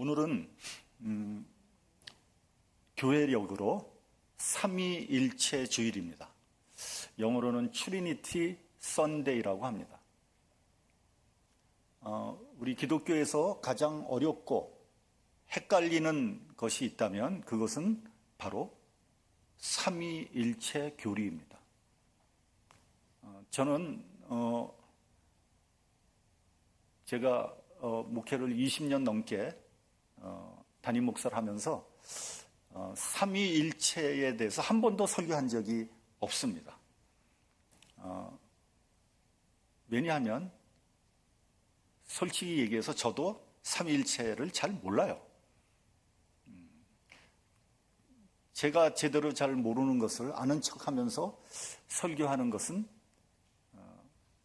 오늘은 교회력으로 삼위일체 주일입니다. 영어로는 트리니티 선데이라고 합니다. 우리 기독교에서 가장 어렵고 헷갈리는 것이 있다면 그것은 바로 삼위일체 교리입니다. 저는 제가 목회를 20년 넘게 담임 목사를 하면서 삼위일체에 대해서 한 번도 설교한 적이 없습니다. 왜냐하면 솔직히 얘기해서 저도 삼위일체를 잘 몰라요. 제가 제대로 잘 모르는 것을 아는 척하면서 설교하는 것은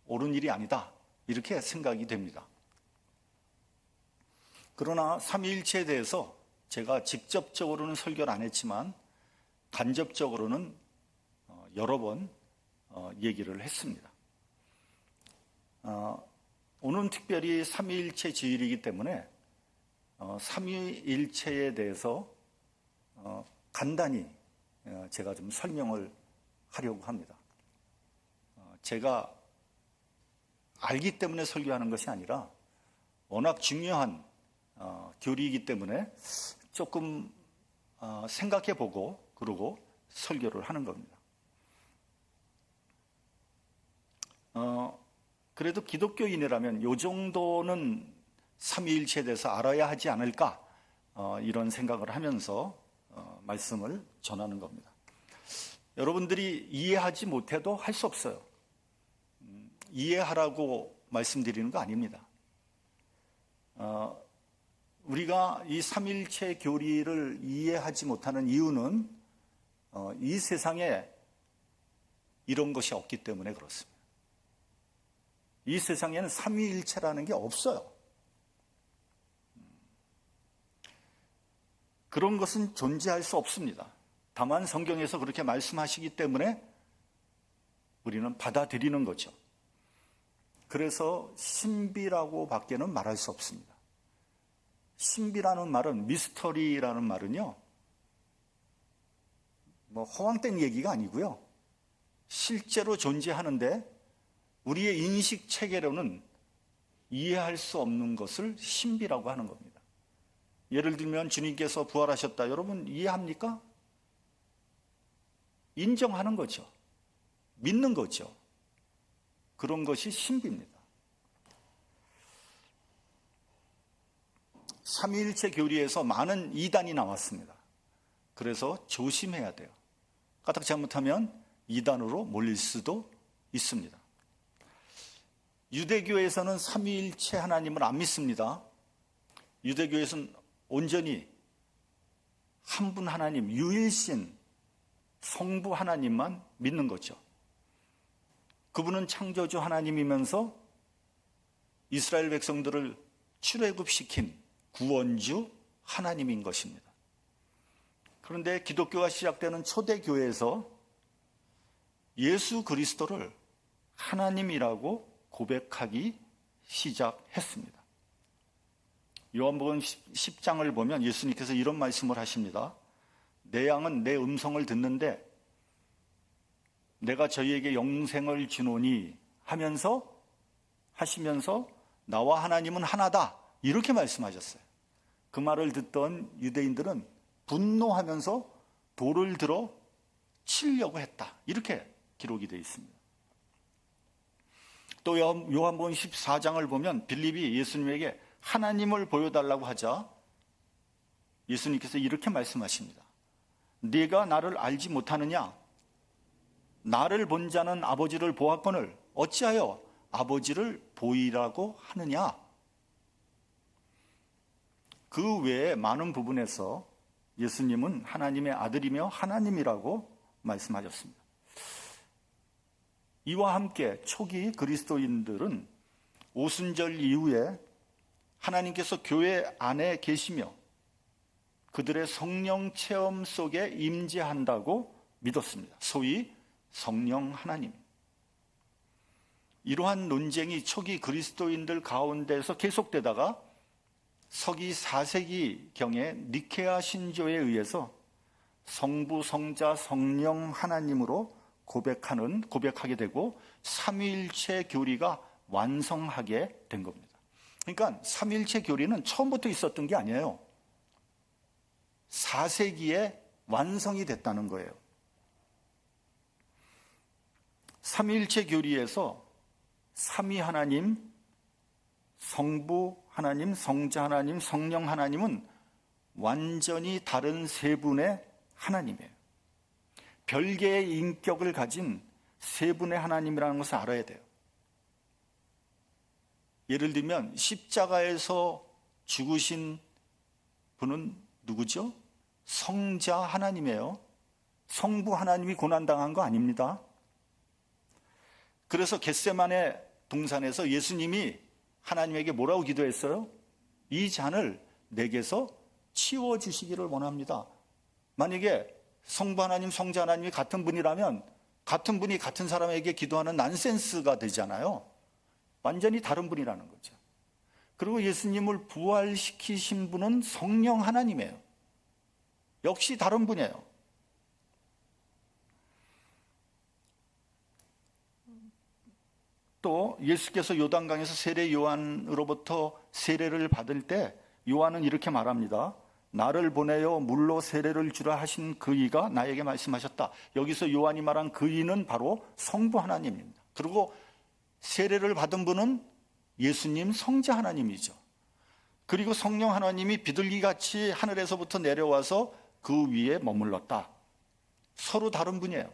옳은 일이 아니다, 이렇게 생각이 됩니다. 그러나 삼위일체에 대해서 제가 직접적으로는 설교를 안 했지만 간접적으로는 여러 번 얘기를 했습니다. 오늘은 특별히 삼위일체 주일이기 때문에 삼위일체에 대해서 간단히 제가 좀 설명을 하려고 합니다. 제가 알기 때문에 설교하는 것이 아니라 워낙 중요한 교리이기 때문에 조금 생각해보고 그러고 설교를 하는 겁니다. 그래도 기독교인이라면 이 정도는 삼위일체에 대해서 알아야 하지 않을까, 이런 생각을 하면서 말씀을 전하는 겁니다. 여러분들이 이해하지 못해도 할 수 없어요. 이해하라고 말씀드리는 거 아닙니다. 우리가 이 삼위일체 교리를 이해하지 못하는 이유는 이 세상에 이런 것이 없기 때문에 그렇습니다. 이 세상에는 삼위일체라는 게 없어요. 그런 것은 존재할 수 없습니다. 다만 성경에서 그렇게 말씀하시기 때문에 우리는 받아들이는 거죠. 그래서 신비라고 밖에는 말할 수 없습니다. 신비라는 말은, 미스터리라는 말은요, 허황된 얘기가 아니고요, 실제로 존재하는데 우리의 인식 체계로는 이해할 수 없는 것을 신비라고 하는 겁니다. 예를 들면 주님께서 부활하셨다, 여러분 이해합니까? 인정하는 거죠. 믿는 거죠. 그런 것이 신비입니다. 삼위일체 교리에서 많은 이단이 나왔습니다. 그래서 조심해야 돼요. 까딱 잘못하면 이단으로 몰릴 수도 있습니다. 유대교에서는 삼위일체 하나님을 안 믿습니다. 유대교에서는 온전히 한 분 하나님, 유일신 성부 하나님만 믿는 거죠. 그분은 창조주 하나님이면서 이스라엘 백성들을 출애굽시킨 구원주 하나님인 것입니다. 그런데 기독교가 시작되는 초대교회에서 예수 그리스도를 하나님이라고 고백하기 시작했습니다. 요한복음 10장을 보면 예수님께서 이런 말씀을 하십니다. 내 양은 내 음성을 듣는데 내가 저희에게 영생을 주노니 하시면서 나와 하나님은 하나다, 이렇게 말씀하셨어요. 그 말을 듣던 유대인들은 분노하면서 돌을 들어 치려고 했다, 이렇게 기록이 되어 있습니다. 또 요한복음 14장을 보면 빌립이 예수님에게 하나님을 보여달라고 하자 예수님께서 이렇게 말씀하십니다. 네가 나를 알지 못하느냐? 나를 본 자는 아버지를 보았거늘 어찌하여 아버지를 보이라고 하느냐? 그 외에 많은 부분에서 예수님은 하나님의 아들이며 하나님이라고 말씀하셨습니다. 이와 함께 초기 그리스도인들은 오순절 이후에 하나님께서 교회 안에 계시며 그들의 성령 체험 속에 임재한다고 믿었습니다. 소위 성령 하나님. 이러한 논쟁이 초기 그리스도인들 가운데서 계속되다가 서기 4세기경에 니케아 신조에 의해서 성부, 성자, 성령 하나님으로 고백하게 되고 삼위일체 교리가 완성하게 된 겁니다. 그러니까 삼위일체 교리는 처음부터 있었던 게 아니에요. 4세기에 완성이 됐다는 거예요. 삼위일체 교리에서 삼위 하나님, 성부 하나님, 성자 하나님, 성령 하나님은 완전히 다른 세 분의 하나님이에요. 별개의 인격을 가진 세 분의 하나님이라는 것을 알아야 돼요. 예를 들면 십자가에서 죽으신 분은 누구죠? 성자 하나님이에요. 성부 하나님이 고난당한 거 아닙니다. 그래서 겟세마네 동산에서 예수님이 하나님에게 뭐라고 기도했어요? 이 잔을 내게서 치워주시기를 원합니다. 만약에 성부 하나님, 성자 하나님이 같은 분이라면 같은 분이 같은 사람에게 기도하는 난센스가 되잖아요. 완전히 다른 분이라는 거죠. 그리고 예수님을 부활시키신 분은 성령 하나님이에요. 역시 다른 분이에요. 또 예수께서 요단강에서 세례 요한으로부터 세례를 받을 때 요한은 이렇게 말합니다. 나를 보내어 물로 세례를 주라 하신 그 이가 나에게 말씀하셨다. 여기서 요한이 말한 그 이는 바로 성부 하나님입니다. 그리고 세례를 받은 분은 예수님 성자 하나님이죠. 그리고 성령 하나님이 비둘기같이 하늘에서부터 내려와서 그 위에 머물렀다. 서로 다른 분이에요.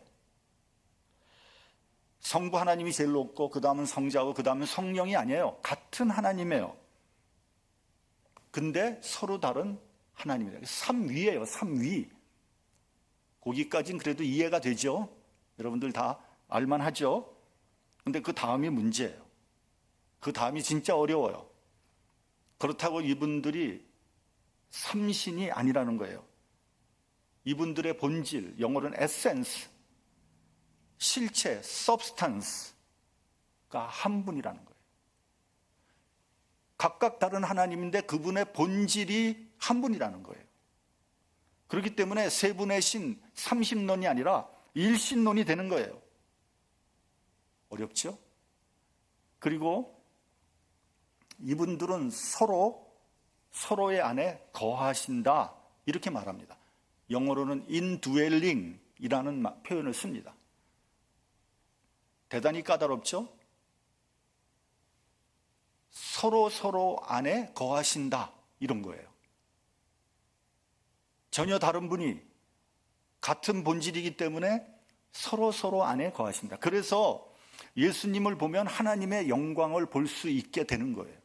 성부 하나님이 제일 높고 그 다음은 성자고 그 다음은 성령이 아니에요. 같은 하나님이에요. 근데 서로 다른 하나님이에요. 삼위예요. 삼위. 거기까지는 그래도 이해가 되죠. 여러분들 다 알만하죠. 근데 그 다음이 문제예요. 그 다음이 진짜 어려워요. 그렇다고 이분들이 삼신이 아니라는 거예요. 이분들의 본질, 영어로는 에센스, 실체, substance가 한 분이라는 거예요. 각각 다른 하나님인데 그분의 본질이 한 분이라는 거예요. 그렇기 때문에 세 분의 신, 삼신론이 아니라 일신론이 되는 거예요. 어렵죠? 그리고 이분들은 서로의 안에 거하신다 이렇게 말합니다. 영어로는 indwelling이라는 표현을 씁니다. 대단히 까다롭죠? 서로 안에 거하신다 이런 거예요. 전혀 다른 분이 같은 본질이기 때문에 서로 안에 거하신다. 그래서 예수님을 보면 하나님의 영광을 볼 수 있게 되는 거예요.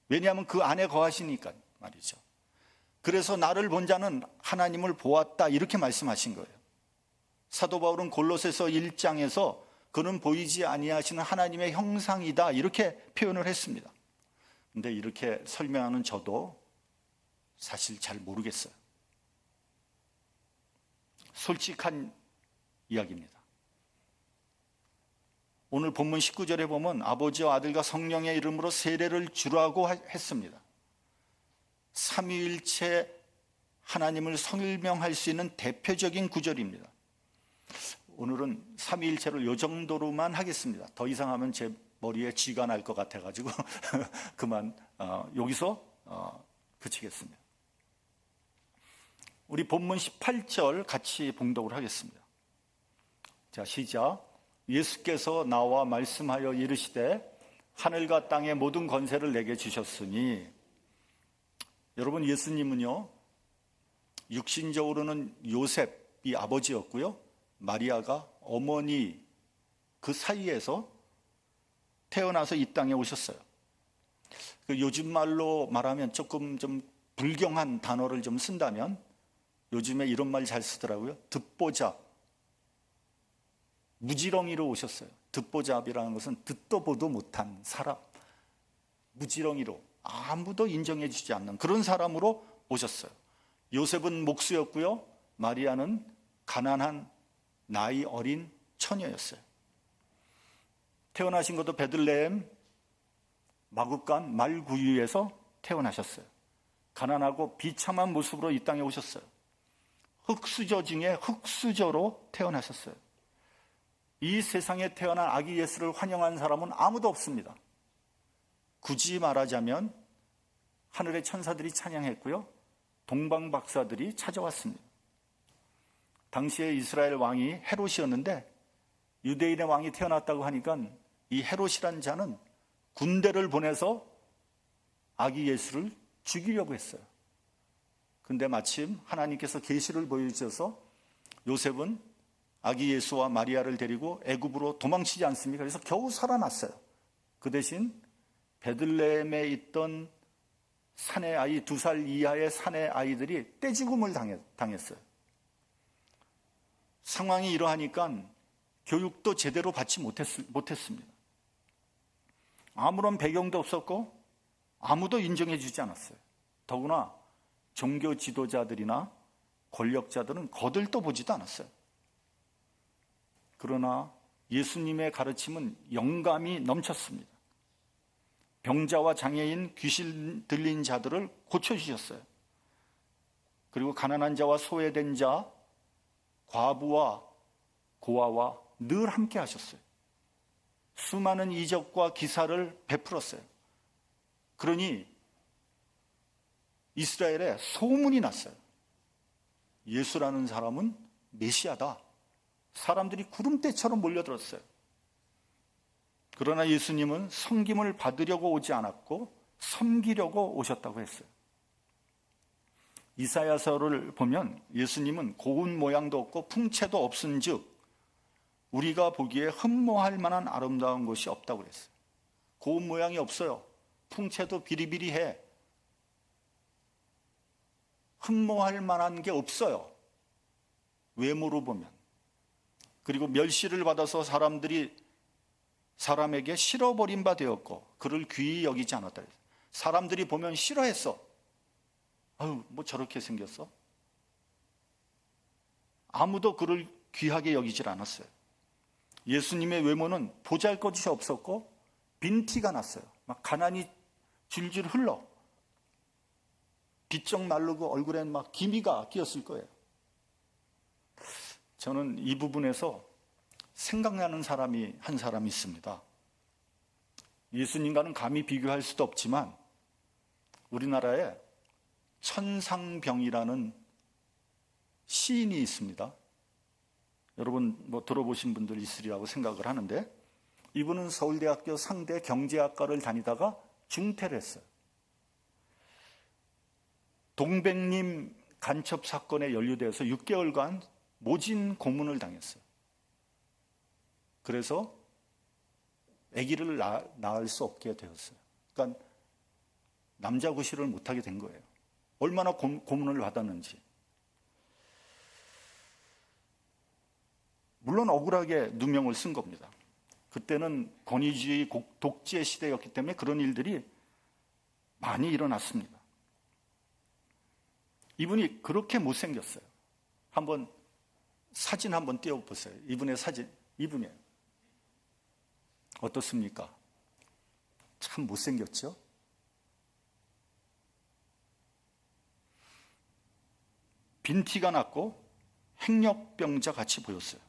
왜냐하면 그 안에 거하시니까 말이죠. 그래서 나를 본 자는 하나님을 보았다 이렇게 말씀하신 거예요. 사도 바울은 골로새서 1장에서 그는 보이지 아니하시는 하나님의 형상이다 이렇게 표현을 했습니다. 근데 이렇게 설명하는 저도 사실 잘 모르겠어요. 솔직한 이야기입니다. 오늘 본문 19절에 보면 아버지와 아들과 성령의 이름으로 세례를 주라고 했습니다. 삼위일체 하나님을 설명할 수 있는 대표적인 구절입니다. 오늘은 삼위일체를 이 정도로만 하겠습니다. 더 이상 하면 제 머리에 쥐가 날 것 같아가지고 그만 여기서 그치겠습니다. 우리 본문 18절 같이 봉독을 하겠습니다. 자, 시작. 예수께서 나와 말씀하여 이르시되 하늘과 땅의 모든 권세를 내게 주셨으니. 여러분, 예수님은요 육신적으로는 요셉이 아버지였고요 마리아가 어머니 그 사이에서 태어나서 이 땅에 오셨어요. 요즘 말로 말하면 조금 좀 불경한 단어를 좀 쓴다면 요즘에 이런 말 잘 쓰더라고요. 듣보잡, 무지렁이로 오셨어요. 듣보잡이라는 것은 듣도 보도 못한 사람, 무지렁이로 아무도 인정해 주지 않는 그런 사람으로 오셨어요. 요셉은 목수였고요 마리아는 가난한 나이 어린 처녀였어요. 태어나신 것도 베들레헴 마구간 말구유에서 태어나셨어요. 가난하고 비참한 모습으로 이 땅에 오셨어요. 흙수저 중에 흙수저로 태어나셨어요. 이 세상에 태어난 아기 예수를 환영한 사람은 아무도 없습니다. 굳이 말하자면 하늘의 천사들이 찬양했고요, 동방 박사들이 찾아왔습니다. 당시에 이스라엘 왕이 헤롯이었는데 유대인의 왕이 태어났다고 하니까 이 헤롯이란 자는 군대를 보내서 아기 예수를 죽이려고 했어요. 근데 마침 하나님께서 계시를 보여주셔서 요셉은 아기 예수와 마리아를 데리고 애굽으로 도망치지 않습니까? 그래서 겨우 살아났어요. 그 대신 베들레헴에 있던 사내 아이, 2살 이하의 사내 아이들이 떼죽음을 당했어요. 상황이 이러하니까 교육도 제대로 받지 못했습니다. 아무런 배경도 없었고 아무도 인정해 주지 않았어요. 더구나 종교 지도자들이나 권력자들은 거들떠 보지도 않았어요. 그러나 예수님의 가르침은 영감이 넘쳤습니다. 병자와 장애인, 귀신 들린 자들을 고쳐주셨어요. 그리고 가난한 자와 소외된 자, 과부와 고아와 늘 함께 하셨어요. 수많은 이적과 기사를 베풀었어요. 그러니 이스라엘에 소문이 났어요. 예수라는 사람은 메시아다. 사람들이 구름대처럼 몰려들었어요. 그러나 예수님은 섬김을 받으려고 오지 않았고 섬기려고 오셨다고 했어요. 이사야서를 보면 예수님은 고운 모양도 없고 풍채도 없은즉 우리가 보기에 흠모할 만한 아름다운 것이 없다고 그랬어요. 고운 모양이 없어요. 풍채도 비리비리해. 흠모할 만한 게 없어요. 외모로 보면. 그리고 멸시를 받아서 사람에게 싫어버린 바 되었고 그를 귀히 여기지 않았다. 사람들이 보면 싫어했어. 아유, 뭐 저렇게 생겼어? 아무도 그를 귀하게 여기질 않았어요. 예수님의 외모는 보잘것이 없었고 빈티가 났어요. 막 가난이 줄줄 흘러. 비쩍 마르고 얼굴엔 막 기미가 끼었을 거예요. 저는 이 부분에서 생각나는 사람이 한 사람이 있습니다. 예수님과는 감히 비교할 수도 없지만 우리나라에 천상병이라는 시인이 있습니다. 여러분 뭐 들어보신 분들 있으리라고 생각을 하는데 이분은 서울대학교 상대 경제학과를 다니다가 중퇴를 했어요. 동백님 간첩 사건에 연루되어서 6개월간 모진 고문을 당했어요. 그래서 아기를 낳을 수 없게 되었어요. 그러니까 남자 구실을 못하게 된 거예요. 얼마나 고문을 받았는지. 물론 억울하게 누명을 쓴 겁니다. 그때는 권위주의 독재 시대였기 때문에 그런 일들이 많이 일어났습니다. 이분이 그렇게 못생겼어요. 사진 한번 띄워보세요. 이분의 사진, 이분이에요. 어떻습니까? 참 못생겼죠? 빈티가 났고 행력병자 같이 보였어요.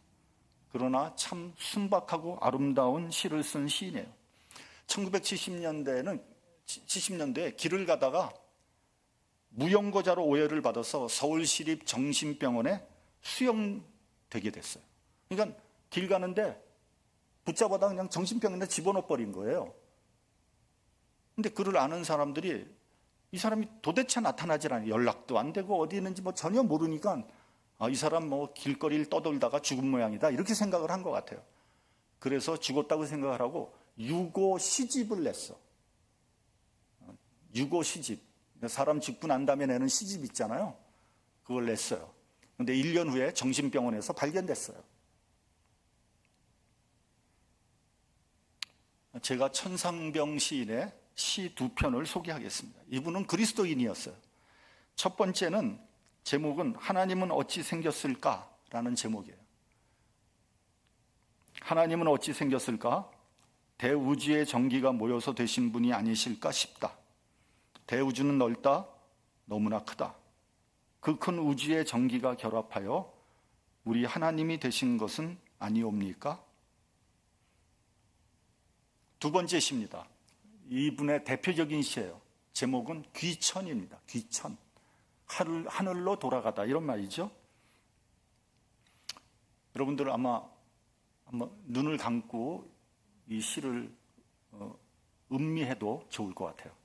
그러나 참 순박하고 아름다운 시를 쓴 시인이에요. 1970년대에 길을 가다가 무용고자로 오해를 받아서 서울시립 정신병원에 수용되게 됐어요. 그러니까 길 가는데 붙잡아다 그냥 정신병원에 집어넣어 버린 거예요. 근데 그를 아는 사람들이 이 사람이 도대체 나타나질 않아요. 연락도 안 되고 어디 있는지 뭐 전혀 모르니까 이 사람 뭐 길거리를 떠돌다가 죽은 모양이다 이렇게 생각을 한 것 같아요. 그래서 죽었다고 생각을 하고 유고 시집을 냈어. 유고 시집. 사람 죽고 난 다음에 내는 시집 있잖아요. 그걸 냈어요. 근데 1년 후에 정신병원에서 발견됐어요. 제가 천상병 시인의 시 2편을 소개하겠습니다. 이분은 그리스도인이었어요. 첫 번째는 제목은 하나님은 어찌 생겼을까라는 제목이에요. 하나님은 어찌 생겼을까? 대우주의 전기가 모여서 되신 분이 아니실까 싶다. 대우주는 넓다. 너무나 크다. 그 큰 우주의 전기가 결합하여 우리 하나님이 되신 것은 아니옵니까? 두 번째 시입니다. 이분의 대표적인 시예요. 제목은 귀천입니다. 귀천. 하늘로 돌아가다 이런 말이죠. 여러분들 아마 한번 눈을 감고 이 시를 음미해도 좋을 것 같아요.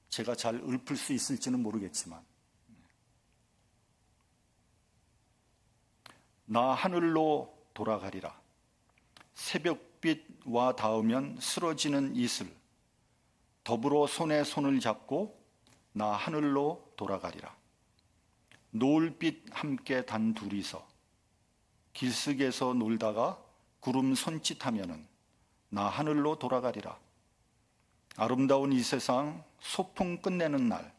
제가 잘 읊을 수 있을지는 모르겠지만, 나 하늘로 돌아가리라. 새벽빛와 닿으면 쓰러지는 이슬, 더불어 손에 손을 잡고 나 하늘로 돌아가리라. 노을빛 함께 단 둘이서 길석에서 놀다가 구름 손짓하면은 나 하늘로 돌아가리라. 아름다운 이 세상 소풍 끝내는 날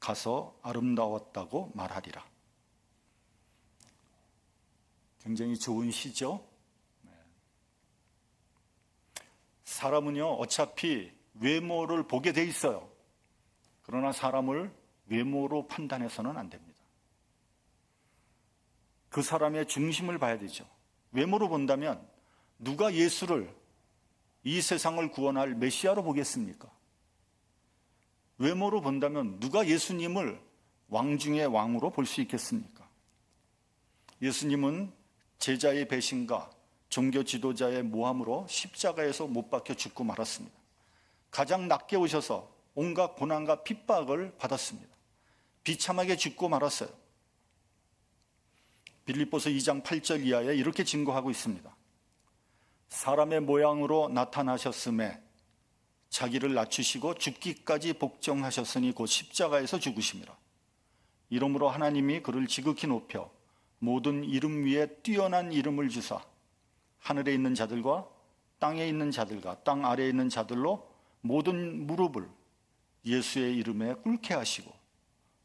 가서 아름다웠다고 말하리라. 굉장히 좋은 시죠. 사람은요 어차피 외모를 보게 돼 있어요. 그러나 사람을 외모로 판단해서는 안 됩니다. 그 사람의 중심을 봐야 되죠. 외모로 본다면 누가 예수를, 이 세상을 구원할 메시아로 보겠습니까? 외모로 본다면 누가 예수님을 왕 중의 왕으로 볼 수 있겠습니까? 예수님은 제자의 배신과 종교 지도자의 모함으로 십자가에서 못 박혀 죽고 말았습니다. 가장 낮게 오셔서 온갖 고난과 핍박을 받았습니다. 비참하게 죽고 말았어요. 빌립보서 2장 8절 이하에 이렇게 증거하고 있습니다. 사람의 모양으로 나타나셨음에 자기를 낮추시고 죽기까지 복종하셨으니 곧 십자가에서 죽으심이라. 이러므로 하나님이 그를 지극히 높여 모든 이름 위에 뛰어난 이름을 주사 하늘에 있는 자들과 땅에 있는 자들과 땅 아래에 있는 자들로 모든 무릎을 예수의 이름에 꿇게 하시고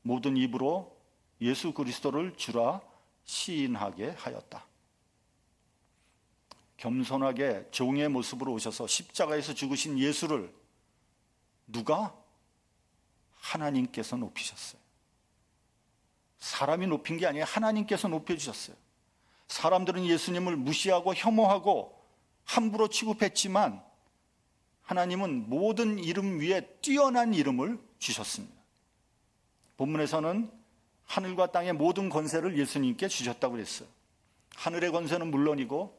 모든 입으로 예수 그리스도를 주라 시인하게 하였다. 겸손하게 종의 모습으로 오셔서 십자가에서 죽으신 예수를 누가? 하나님께서 높이셨어요. 사람이 높인 게 아니라 하나님께서 높여주셨어요. 사람들은 예수님을 무시하고 혐오하고 함부로 취급했지만 하나님은 모든 이름 위에 뛰어난 이름을 주셨습니다. 본문에서는 하늘과 땅의 모든 권세를 예수님께 주셨다고 그랬어요. 하늘의 권세는 물론이고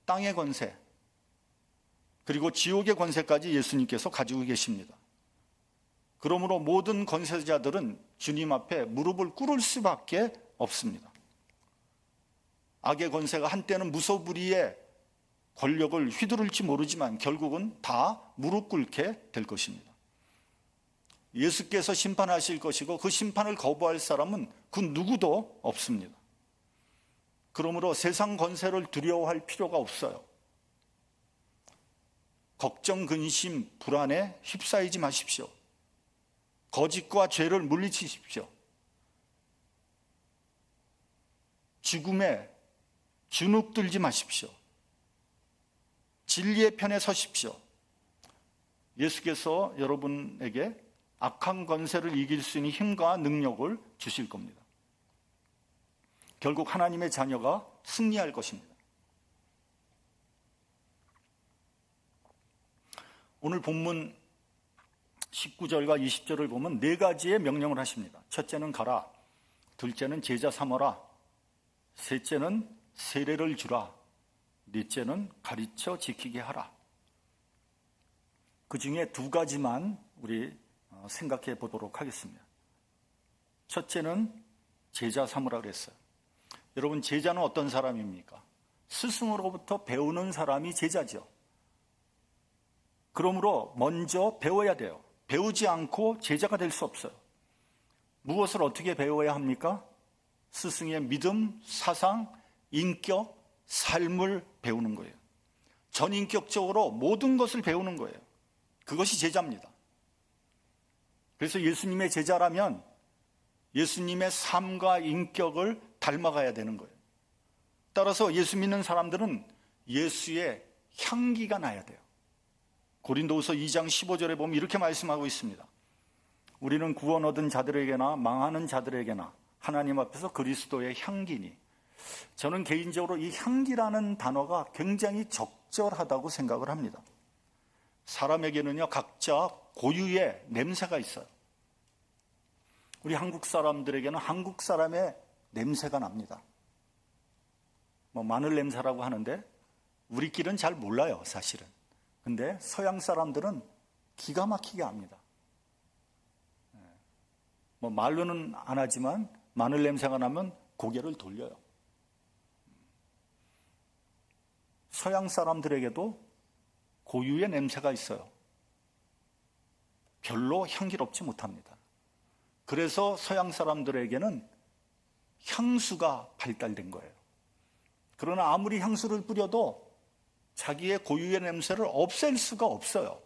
땅의 권세, 그리고 지옥의 권세까지 예수님께서 가지고 계십니다. 그러므로 모든 권세자들은 주님 앞에 무릎을 꿇을 수밖에 없습니다. 악의 권세가 한때는 무소불위의 권력을 휘두를지 모르지만 결국은 다 무릎 꿇게 될 것입니다. 예수께서 심판하실 것이고 그 심판을 거부할 사람은 그 누구도 없습니다. 그러므로 세상 권세를 두려워할 필요가 없어요. 걱정, 근심, 불안에 휩싸이지 마십시오. 거짓과 죄를 물리치십시오. 죽음에 주눅들지 마십시오. 진리의 편에 서십시오. 예수께서 여러분에게 악한 권세를 이길 수 있는 힘과 능력을 주실 겁니다. 결국 하나님의 자녀가 승리할 것입니다. 오늘 본문 19절과 20절을 보면 네 가지의 명령을 하십니다. 첫째는 가라, 둘째는 제자 삼어라, 셋째는 세례를 주라, 넷째는 가르쳐 지키게 하라. 그 중에 두 가지만 우리 생각해 보도록 하겠습니다. 첫째는 제자 삼으라 그랬어요. 여러분, 제자는 어떤 사람입니까? 스승으로부터 배우는 사람이 제자죠. 그러므로 먼저 배워야 돼요. 배우지 않고 제자가 될 수 없어요. 무엇을 어떻게 배워야 합니까? 스승의 믿음, 사상, 인격, 삶을 배우는 거예요. 전인격적으로 모든 것을 배우는 거예요. 그것이 제자입니다. 그래서 예수님의 제자라면 예수님의 삶과 인격을 닮아가야 되는 거예요. 따라서 예수 믿는 사람들은 예수의 향기가 나야 돼요. 고린도후서 2장 15절에 보면 이렇게 말씀하고 있습니다. 우리는 구원 얻은 자들에게나 망하는 자들에게나 하나님 앞에서 그리스도의 향기니, 저는 개인적으로 이 향기라는 단어가 굉장히 적절하다고 생각을 합니다. 사람에게는요, 각자 고유의 냄새가 있어요. 우리 한국 사람들에게는 한국 사람의 냄새가 납니다. 마늘 냄새라고 하는데 우리끼리는 잘 몰라요, 사실은. 근데 서양 사람들은 기가 막히게 압니다. 말로는 안 하지만 마늘 냄새가 나면 고개를 돌려요. 서양 사람들에게도 고유의 냄새가 있어요. 별로 향기롭지 못합니다. 그래서 서양 사람들에게는 향수가 발달된 거예요. 그러나 아무리 향수를 뿌려도 자기의 고유의 냄새를 없앨 수가 없어요.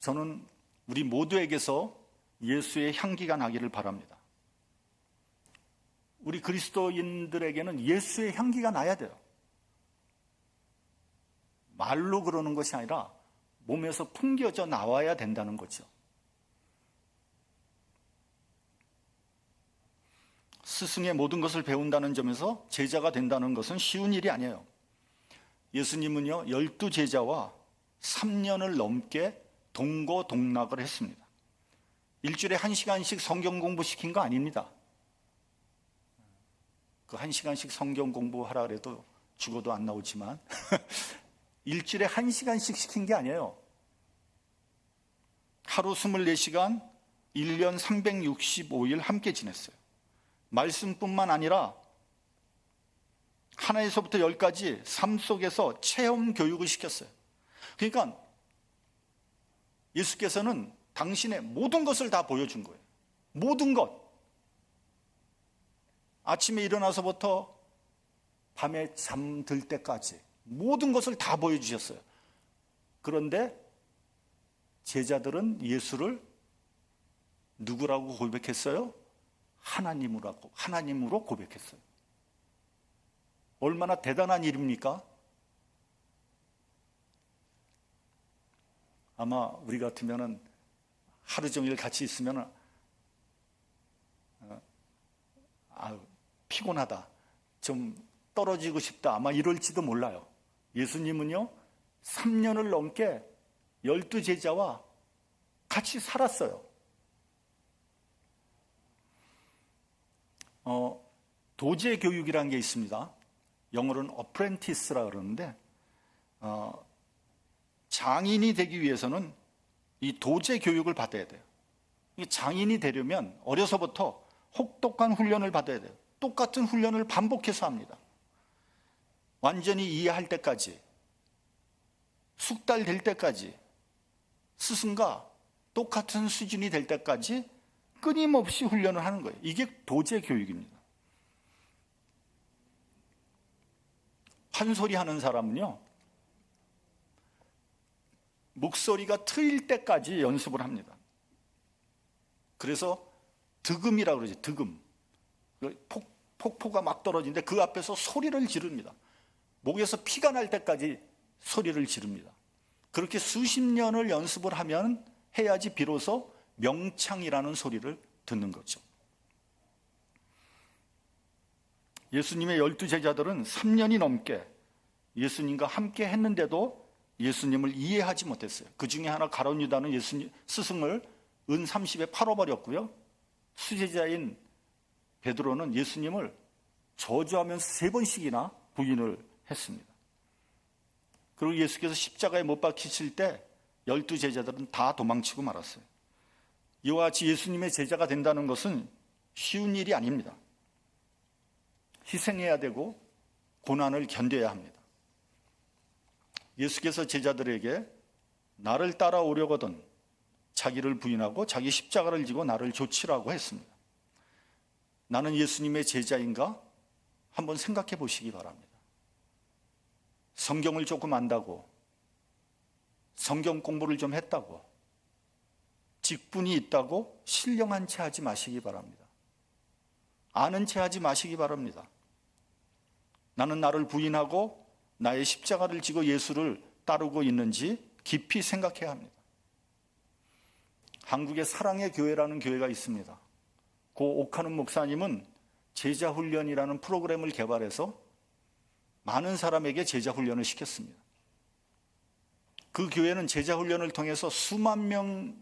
저는 우리 모두에게서 예수의 향기가 나기를 바랍니다. 우리 그리스도인들에게는 예수의 향기가 나야 돼요. 말로 그러는 것이 아니라 몸에서 풍겨져 나와야 된다는 거죠. 스승의 모든 것을 배운다는 점에서 제자가 된다는 것은 쉬운 일이 아니에요. 예수님은요, 12제자와 3년을 넘게 동고동락을 했습니다. 일주일에 1시간씩 성경 공부시킨 거 아닙니다. 그 1시간씩 성경 공부하라 그래도 죽어도 안 나오지만 일주일에 1시간씩 시킨 게 아니에요. 하루 24시간, 1년 365일 함께 지냈어요. 말씀뿐만 아니라 하나에서부터 10까지 삶 속에서 체험 교육을 시켰어요. 그러니까 예수께서는 당신의 모든 것을 다 보여준 거예요. 모든 것. 아침에 일어나서부터 밤에 잠들 때까지 모든 것을 다 보여주셨어요. 그런데 제자들은 예수를 누구라고 고백했어요? 하나님으로 고백했어요. 얼마나 대단한 일입니까? 아마 우리 같으면은 하루 종일 같이 있으면 피곤하다, 좀 떨어지고 싶다, 아마 이럴지도 몰라요. 예수님은요 3년을 넘게 12제자와 같이 살았어요. 도제 교육이라는 게 있습니다. 영어로는 어프렌티스라 그러는데 장인이 되기 위해서는 이 도제 교육을 받아야 돼요. 이 장인이 되려면 어려서부터 혹독한 훈련을 받아야 돼요. 똑같은 훈련을 반복해서 합니다. 완전히 이해할 때까지, 숙달될 때까지, 스승과 똑같은 수준이 될 때까지 끊임없이 훈련을 하는 거예요. 이게 도제 교육입니다. 판소리 하는 사람은요, 목소리가 트일 때까지 연습을 합니다. 그래서 득음이라고 그러죠. 득음. 폭포가 막 떨어지는데 그 앞에서 소리를 지릅니다. 목에서 피가 날 때까지 소리를 지릅니다. 그렇게 수십 년을 연습을 하면 해야지 비로소 명창이라는 소리를 듣는 거죠. 예수님의 12제자들은 3년이 넘게 예수님과 함께 했는데도 예수님을 이해하지 못했어요. 그 중에 하나 가룟 유다는 예수님 스승을 은 30에 팔아버렸고요. 수제자인 베드로는 예수님을 저주하면서 3번씩이나 부인을 했습니다. 그리고 예수께서 십자가에 못 박히실 때 12제자들은 다 도망치고 말았어요. 이와 같이 예수님의 제자가 된다는 것은 쉬운 일이 아닙니다. 희생해야 되고 고난을 견뎌야 합니다. 예수께서 제자들에게 나를 따라오려거든 자기를 부인하고 자기 십자가를 지고 나를 좇으라고 했습니다. 나는 예수님의 제자인가? 한번 생각해 보시기 바랍니다. 성경을 조금 안다고, 성경 공부를 좀 했다고, 직분이 있다고 신령한 채 하지 마시기 바랍니다. 아는 채 하지 마시기 바랍니다. 나는 나를 부인하고 나의 십자가를 지고 예수를 따르고 있는지 깊이 생각해야 합니다. 한국에 사랑의 교회라는 교회가 있습니다. 고 옥하는 목사님은 제자훈련이라는 프로그램을 개발해서 많은 사람에게 제자훈련을 시켰습니다. 그 교회는 제자훈련을 통해서 수만 명에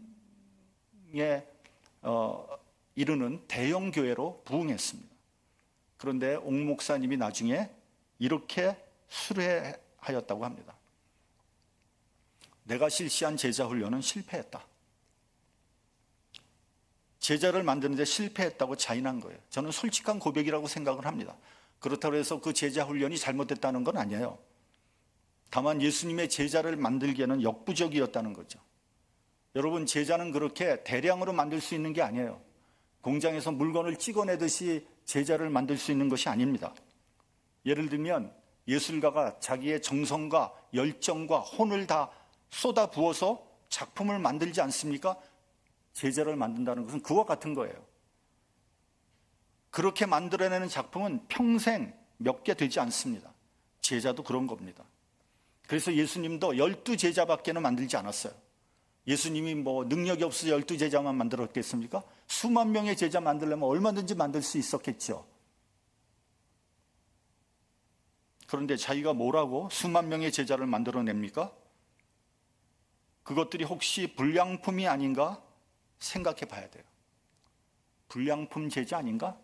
이르는 대형 교회로 부흥했습니다. 그런데 옥 목사님이 나중에 이렇게 수레하였다고 합니다. 내가 실시한 제자훈련은 실패했다. 제자를 만드는데 실패했다고 자인한 거예요. 저는 솔직한 고백이라고 생각을 합니다. 그렇다고 해서 그 제자훈련이 잘못됐다는 건 아니에요. 다만 예수님의 제자를 만들기에는 역부족이었다는 거죠. 여러분, 제자는 그렇게 대량으로 만들 수 있는 게 아니에요. 공장에서 물건을 찍어내듯이 제자를 만들 수 있는 것이 아닙니다. 예를 들면 예술가가 자기의 정성과 열정과 혼을 다 쏟아 부어서 작품을 만들지 않습니까? 제자를 만든다는 것은 그와 같은 거예요. 그렇게 만들어내는 작품은 평생 몇 개 되지 않습니다. 제자도 그런 겁니다. 그래서 예수님도 12제자밖에는 만들지 않았어요. 예수님이 능력이 없어서 12제자만 만들었겠습니까? 수만 명의 제자 만들려면 얼마든지 만들 수 있었겠죠. 그런데 자기가 뭐라고 수만 명의 제자를 만들어냅니까? 그것들이 혹시 불량품이 아닌가 생각해 봐야 돼요. 불량품 제자 아닌가?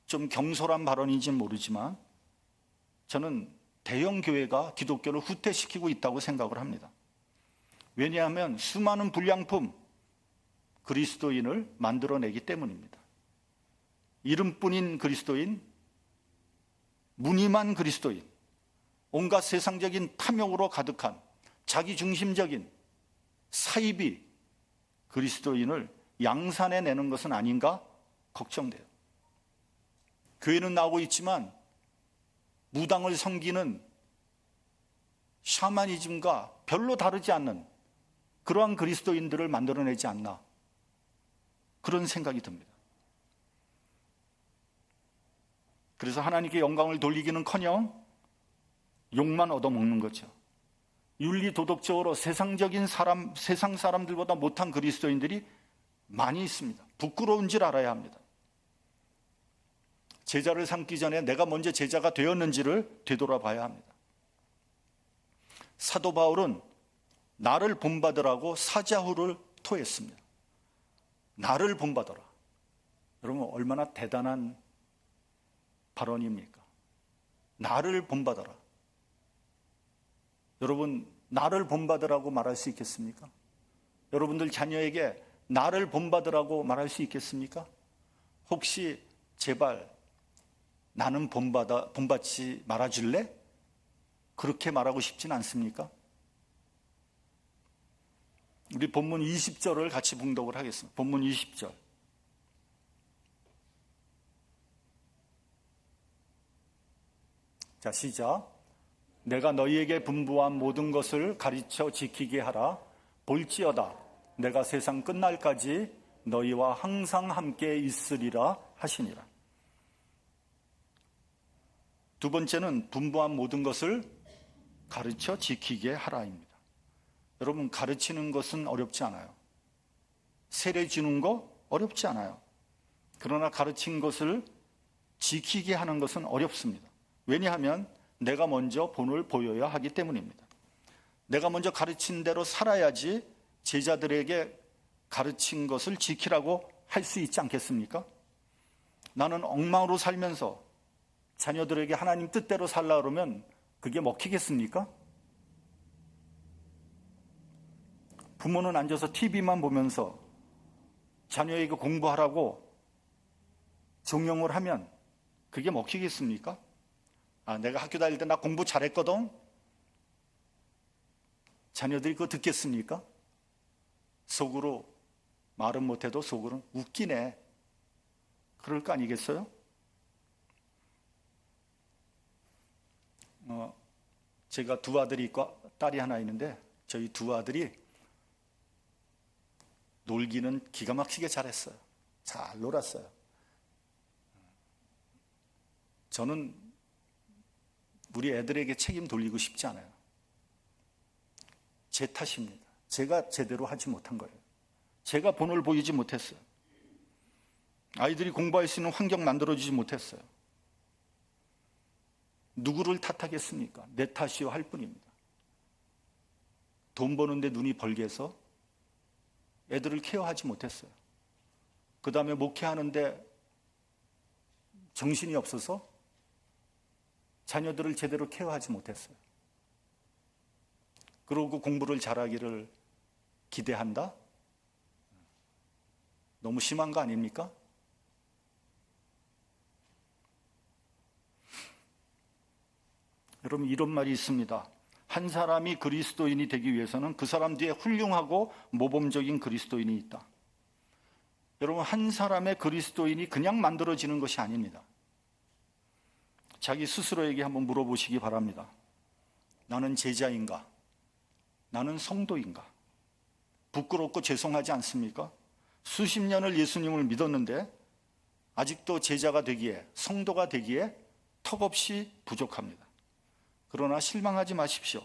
좀 경솔한 발언인지는 모르지만 저는 대형 교회가 기독교를 후퇴시키고 있다고 생각을 합니다. 왜냐하면 수많은 불량품 그리스도인을 만들어내기 때문입니다. 이름뿐인 그리스도인, 무늬만 그리스도인, 온갖 세상적인 탐욕으로 가득한 자기중심적인 사이비 그리스도인을 양산해내는 것은 아닌가 걱정돼요. 교회는 나오고 있지만 무당을 섬기는 샤머니즘과 별로 다르지 않는 그러한 그리스도인들을 만들어내지 않나, 그런 생각이 듭니다. 그래서 하나님께 영광을 돌리기는커녕 욕만 얻어먹는 거죠. 윤리 도덕적으로 세상 사람들보다 못한 그리스도인들이 많이 있습니다. 부끄러운 줄 알아야 합니다. 제자를 삼기 전에 내가 먼저 제자가 되었는지를 되돌아봐야 합니다. 사도 바울은 나를 본받으라고 사자후를 토했습니다. 나를 본받아라. 여러분, 얼마나 대단한 발언입니까? 나를 본받아라. 여러분, 나를 본받으라고 말할 수 있겠습니까? 여러분들 자녀에게 나를 본받으라고 말할 수 있겠습니까? 혹시 제발 나는 본받지 말아줄래? 그렇게 말하고 싶진 않습니까? 우리 본문 20절을 같이 봉독을 하겠습니다. 본문 20절. 자, 시작. 내가 너희에게 분부한 모든 것을 가르쳐 지키게 하라. 볼지어다 내가 세상 끝날까지 너희와 항상 함께 있으리라 하시니라. 두 번째는 분부한 모든 것을 가르쳐 지키게 하라입니다. 여러분, 가르치는 것은 어렵지 않아요. 세례 주는 거 어렵지 않아요. 그러나 가르친 것을 지키게 하는 것은 어렵습니다. 왜냐하면 내가 먼저 본을 보여야 하기 때문입니다. 내가 먼저 가르친 대로 살아야지 제자들에게 가르친 것을 지키라고 할 수 있지 않겠습니까? 나는 엉망으로 살면서 자녀들에게 하나님 뜻대로 살라 그러면 그게 먹히겠습니까? 부모는 앉아서 TV만 보면서 자녀에게 공부하라고 종용을 하면 그게 먹히겠습니까? 내가 학교 다닐 때 나 공부 잘했거든? 자녀들이 그거 듣겠습니까? 속으로 말은 못해도 속으로는 웃기네. 그럴 거 아니겠어요? 제가 두 아들이 있고 딸이 하나 있는데 저희 두 아들이 놀기는 기가 막히게 잘했어요. 잘 놀았어요. 저는 우리 애들에게 책임 돌리고 싶지 않아요. 제 탓입니다. 제가 제대로 하지 못한 거예요. 제가 본을 보이지 못했어요. 아이들이 공부할 수 있는 환경 만들어주지 못했어요. 누구를 탓하겠습니까? 내 탓이요 할 뿐입니다. 돈 버는데 눈이 벌게서 애들을 케어하지 못했어요. 그 다음에 목회하는데 정신이 없어서 자녀들을 제대로 케어하지 못했어요. 그러고 공부를 잘하기를 기대한다? 너무 심한 거 아닙니까? 여러분, 이런 말이 있습니다. 한 사람이 그리스도인이 되기 위해서는 그 사람 뒤에 훌륭하고 모범적인 그리스도인이 있다. 여러분, 한 사람의 그리스도인이 그냥 만들어지는 것이 아닙니다. 자기 스스로에게 한번 물어보시기 바랍니다. 나는 제자인가? 나는 성도인가? 부끄럽고 죄송하지 않습니까? 수십 년을 예수님을 믿었는데 아직도 제자가 되기에, 성도가 되기에 턱없이 부족합니다. 그러나 실망하지 마십시오.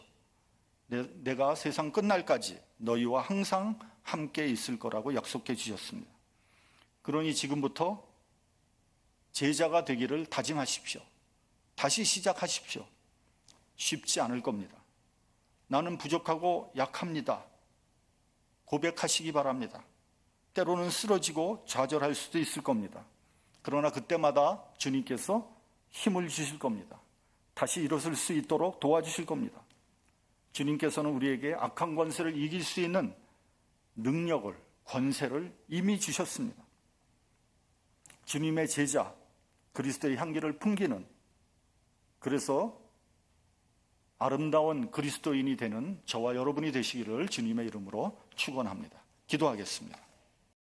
내가 세상 끝날까지 너희와 항상 함께 있을 거라고 약속해 주셨습니다. 그러니 지금부터 제자가 되기를 다짐하십시오. 다시 시작하십시오. 쉽지 않을 겁니다. 나는 부족하고 약합니다. 고백하시기 바랍니다. 때로는 쓰러지고 좌절할 수도 있을 겁니다. 그러나 그때마다 주님께서 힘을 주실 겁니다. 다시 일어설 수 있도록 도와주실 겁니다. 주님께서는 우리에게 악한 권세를 이길 수 있는 능력을, 권세를 이미 주셨습니다. 주님의 제자, 그리스도의 향기를 풍기는, 그래서 아름다운 그리스도인이 되는 저와 여러분이 되시기를 주님의 이름으로 축원합니다. 기도하겠습니다.